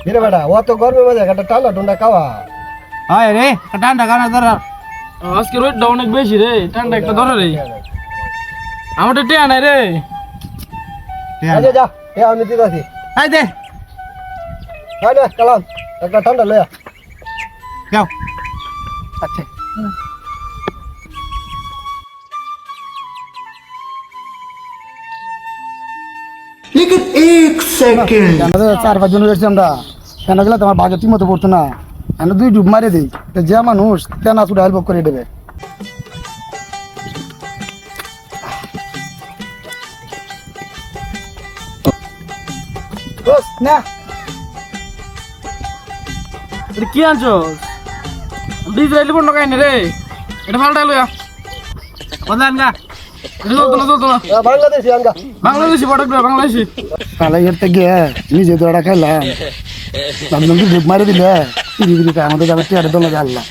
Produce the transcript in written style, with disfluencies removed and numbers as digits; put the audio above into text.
কিরে বেটা ও তো গরমের মধ্যে একটা ঠান্ডা ঠান্ডা খাওয়া। হয় রে ঠান্ডা খানা ধর আজকে রোদটা অনেক বেশি রে ঠান্ডা একটা ধরে রে আমার টিয়া নাই রে আচ্ছা যা এ আমি দিতেছি। আই দে হয় না কালাম একটা ঠান্ডা লয়া যাও আচ্ছা চার পাঁচ জন রয়েছি আমরা কেন গেলে তোমার বাজে ঠিক মতো পড়তো না কেন দুই ডুব মারে দিই যে মানুষ তেনা চুটা হেল্প করে দেবে। না এটা কি আনছো ডিজেল লিবন নকাই নে রে এটা ফালটা লয়া বন্ধ আনগা এটা চলতো না বাংলাদেশি আঙ্গা বাংলাদেশি প্রোডাক্ট বাংলাদেশি তাহলে এরতে গিয়ে নিজে দৌড়া খাইলাম একদম ডুব মারে দিলে আমাদের যাবে টিয়ারে দলে আল্লাহ